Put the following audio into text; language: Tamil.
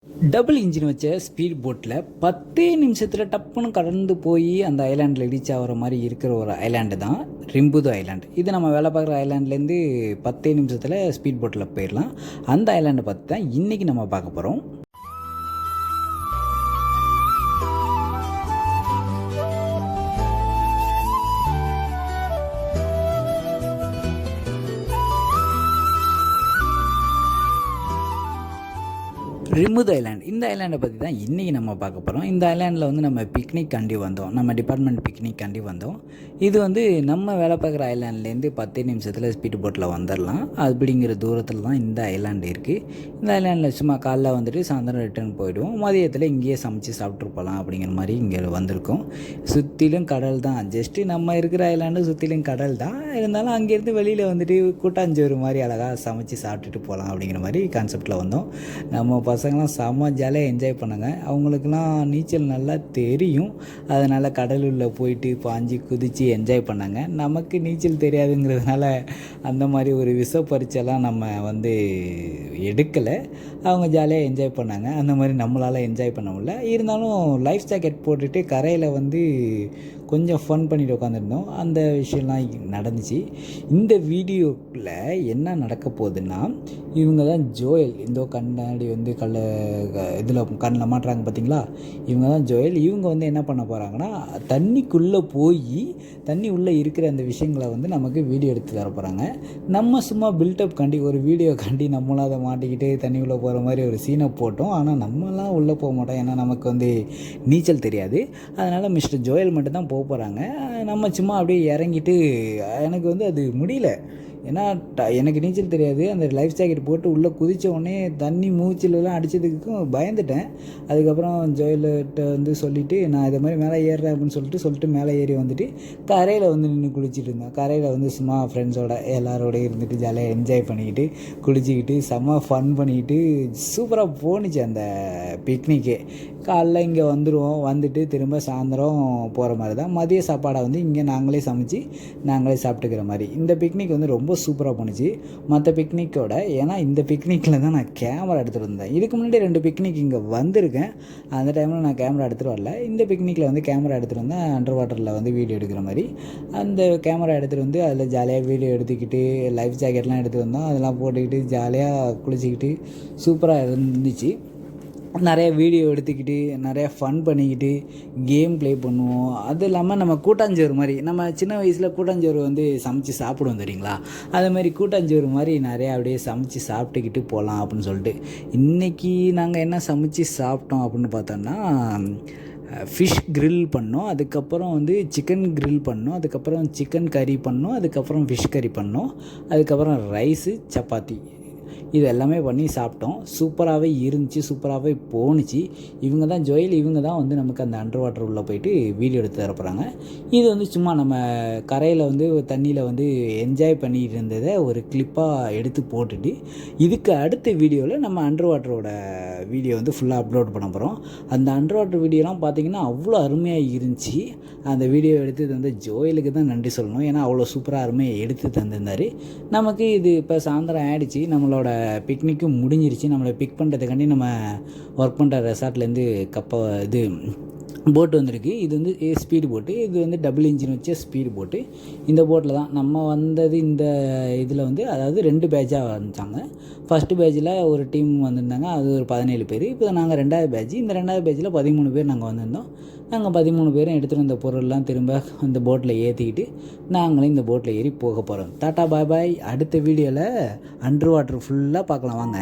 டபுள் இன்ஜின் வச்ச ஸ்பீட் போட்டில் 10 நிமிஷத்தில் டப்புன்னு கடந்து போய் அந்த ஐலாண்டில் ரீச் ஆகிற மாதிரி இருக்கிற ஒரு ஐலாண்டு தான் ரிம்புது ஐலாண்டு. இது நம்ம வேலை பார்க்குற ஐலாண்ட்லேருந்து 10 நிமிஷத்தில் ஸ்பீட் போட்டில் போயிடலாம். அந்த ஐலாண்டை பற்றி தான் இன்றைக்கி நம்ம பார்க்க போகிறோம். ரிமுது ஐலாண்ட், இந்த ஐலாண்டை பற்றி தான் இன்றைக்கி நம்ம பார்க்க போகிறோம். இந்த ஐலாண்டில் வந்து நம்ம பிக்னிக் காண்டி வந்தோம், நம்ம டிபார்ட்மெண்ட் பிக்னிக் காண்டி வந்தோம். இது வந்து நம்ம வேலை பார்க்குற ஐலாண்ட்லேருந்து 10 நிமிஷத்தில் ஸ்பீட் போட்டில் வந்துடலாம். அப்படிங்கிற தூரத்தில் தான் இந்த ஐலாண்டு இருக்குது. இந்த ஐலாண்டில் சும்மா காலைல வந்துட்டு சாயந்தரம் ரிட்டர்ன் போயிடுவோம். மதியத்தில் இங்கேயே சமைச்சு சாப்பிட்டு போகலாம் அப்படிங்கிற மாதிரி இங்கே வந்திருக்கோம். சுற்றிலும் கடல் தான், ஜஸ்ட்டு நம்ம இருக்கிற ஐலாண்டு சுற்றிலும் கடல் தான். இருந்தாலும் அங்கேருந்து வெளியில் வந்துட்டு கூட்டாஞ்சோறு மாதிரி அழகாக சமைச்சு சாப்பிட்டுட்டு போகலாம் அப்படிங்கிற மாதிரி கான்செப்டில் வந்தோம். நம்ம பசங்களாம் செம்ம ஜாலியாக என்ஜாய் பண்ணாங்க. அவங்களுக்குலாம் நீச்சல் நல்லா தெரியும், அதனால் கடலுள்ள போயிட்டு பாஞ்சு குதித்து என்ஜாய் பண்ணாங்க. நமக்கு நீச்சல் தெரியாதுங்கிறதுனால அந்த மாதிரி ஒரு பரீட்சைலாம் நம்ம வந்து எடுக்கலை. அவங்க ஜாலியாக என்ஜாய் பண்ணாங்க. அந்த மாதிரி நம்மளால் என்ஜாய் பண்ண முடியல. இருந்தாலும் லைஃப் ஜாக்கெட் போட்டுட்டு கரையில் வந்து கொஞ்சம் ஃபன் பண்ணிட்டு உட்காந்துருந்தோம். அந்த விஷயம்லாம் நடந்துச்சு. இந்த வீடியோவில் என்ன நடக்க போகுதுன்னா, இவங்க தான் ஜோயல். இந்த கண்ணாடி வந்து இதில் கண்ணில் மாட்டுறாங்க பார்த்தீங்களா, இவங்க தான் ஜோயல். இவங்க வந்து என்ன பண்ண போகிறாங்கன்னா, தண்ணிக்குள்ளே போய் தண்ணி உள்ளே இருக்கிற அந்த விஷயங்களை வந்து நமக்கு வீடியோ எடுத்து தர போகிறாங்க. நம்ம சும்மா பில்டப் காண்டி ஒரு வீடியோ காண்டி நம்மளும் அதை மாட்டிக்கிட்டு தண்ணி உள்ளே போகிற மாதிரி ஒரு சீனை போட்டோம். ஆனால் நம்மலாம் உள்ளே போக மாட்டோம், ஏன்னா நமக்கு வந்து நீச்சல் தெரியாது. அதனால் மிஸ்டர் ஜோயல் மட்டும்தான் போக போகிறாங்க. நம்ம சும்மா அப்படியே இறங்கிட்டு, எனக்கு வந்து அது முடியல, ஏன்னா எனக்கு நீச்சல் தெரியாது. அந்த லைஃப் ஜாக்கெட் போட்டு உள்ளே குதித்த உடனே தண்ணி மூச்சிலெலாம் அடித்ததுக்கும் பயந்துட்டேன். அதுக்கப்புறம் ஜோயல்கிட்ட வந்து சொல்லிவிட்டு நான் இதை மாதிரி மேலே ஏறுறேன் அப்படின்னு சொல்லிட்டு மேலே ஏறி வந்துட்டு கரையில் வந்து நின்று குளிச்சுட்டு இருந்தேன். கரையில் வந்து சும்மா ஃப்ரெண்ட்ஸோட எல்லாரோட இருந்துட்டு ஜாலியாக என்ஜாய் பண்ணிக்கிட்டு குளிச்சிக்கிட்டு செம்ம ஃபன் பண்ணிக்கிட்டு சூப்பராக போணுச்சு அந்த பிக்னிக்கே. காலைல இங்கே வந்துடுவோம், வந்துட்டு திரும்ப சாயந்தரம் போகிற மாதிரி தான். மதிய சாப்பாடை வந்து இங்கே நாங்களே சமைச்சு நாங்களே சாப்பிட்டுக்கிற மாதிரி. இந்த பிக்னிக் வந்து ரொம்ப சூப்பராக போணுச்சு மற்ற பிக்னிக்கோட. ஏன்னா இந்த பிக்னிக்கில் தான் நான் கேமரா எடுத்துகிட்டு வந்தேன். இதுக்கு முன்னாடி 2 பிக்னிக் இங்கே வந்திருக்கேன். அந்த டைமில் நான் கேமரா எடுத்துகிட்டு வரல. இந்த பிக்னிக்கில் வந்து கேமரா எடுத்துகிட்டு வந்தேன், அண்டர் வாட்டரில் வந்து வீடியோ எடுக்கிற மாதிரி. அந்த கேமரா எடுத்துகிட்டு வந்து அதில் ஜாலியாக வீடியோ எடுத்துக்கிட்டு லைஃப் ஜாக்கெட்லாம் எடுத்துகிட்டு வந்தோம். அதெல்லாம் போட்டுக்கிட்டு ஜாலியாக குளிச்சிக்கிட்டு சூப்பராக இருந்துச்சு. நிறைய வீடியோ எடுத்துக்கிட்டு நிறையா ஃபன் பண்ணிக்கிட்டு கேம் ப்ளே பண்ணுவோம். அது இல்லாமல் நம்ம கூட்டாஞ்சோறு மாதிரி, நம்ம சின்ன வயசில் கூட்டாஞ்சோறு வந்து சமைச்சு சாப்பிடுவோம் தெரியுங்களா, அது மாதிரி கூட்டாஞ்சோறு மாதிரி நிறையா அப்படியே சமைச்சு சாப்பிட்டுக்கிட்டு போகலாம் அப்படின்னு சொல்லிட்டு. இன்றைக்கி நாங்கள் என்ன சமைச்சு சாப்பிட்டோம் அப்படின்னு பார்த்தோன்னா, ஃபிஷ் கிரில் பண்ணோம், அதுக்கப்புறம் வந்து சிக்கன் கிரில் பண்ணோம், அதுக்கப்புறம் சிக்கன் கறி பண்ணோம், அதுக்கப்புறம் ஃபிஷ் கறி பண்ணோம், அதுக்கப்புறம் ரைஸு சப்பாத்தி, இது எல்லாமே பண்ணி சாப்பிட்டோம். சூப்பராகவே இருந்துச்சு, சூப்பராகவே போணுச்சு. இவங்க தான் ஜோயல். இவங்க தான் வந்து நமக்கு அந்த அண்டர் வாட்டர் உள்ளே போயிட்டு வீடியோ எடுத்து தர போகிறாங்க. இது வந்து சும்மா நம்ம கரையில் வந்து தண்ணியில் வந்து என்ஜாய் பண்ணிகிட்டு இருந்ததை ஒரு கிளிப்பாக எடுத்து போட்டுட்டு, இதுக்கு அடுத்த வீடியோவில் நம்ம அண்டர் வாட்டரோட வீடியோ வந்து ஃபுல்லாக அப்லோட் பண்ண போகிறோம். அந்த அண்டர் வாட்டர் வீடியோலாம் பார்த்திங்கன்னா அவ்வளோ அருமையாக இருந்துச்சு. அந்த வீடியோ எடுத்து தந்த ஜோயலுக்கு தான் நன்றி சொல்லணும், ஏன்னா அவ்வளோ சூப்பராக அருமையாக எடுத்து தந்திருந்தார். நமக்கு இது இப்போ சாயந்தரம் ஆகிடுச்சு, நம்மளோட பிக்னிக்கும் முடிஞ்சிருச்சு. நம்மளை பிக் பண்ணுறதுக்காண்டி நம்ம ஒர்க் பண்ணுற ரெசார்ட்லேருந்து இது போட்டு வந்திருக்கு. இது வந்து ஸ்பீடு போட்டு, இது வந்து டபுள் இன்ஜின் வச்ச ஸ்பீடு போட்டு. இந்த போட்டில் தான் நம்ம வந்தது. இந்த இதில் வந்து அதாவது 2 பேட்சாக வந்துச்சாங்க. ஃபஸ்ட்டு பேட்சில் ஒரு டீம் வந்திருந்தாங்க, அது ஒரு 17 பேர். இப்போ நாங்கள் 2வது பேட்ச். இந்த 2வது பேட்சில் 13 பேர் நாங்கள் வந்திருந்தோம். நாங்கள் 13 பேரும் எடுத்துகிட்டு வந்த பொருள்லாம் திரும்ப அந்த போட்டில் ஏற்றிக்கிட்டு நாங்களும் இந்த போட்டில் ஏறி போக போகிறோம். டாட்டா பாய் பாய். அடுத்த வீடியோவில் அண்டர் வாட்டர் ஃபுல்லாக பார்க்கலாம் வாங்க.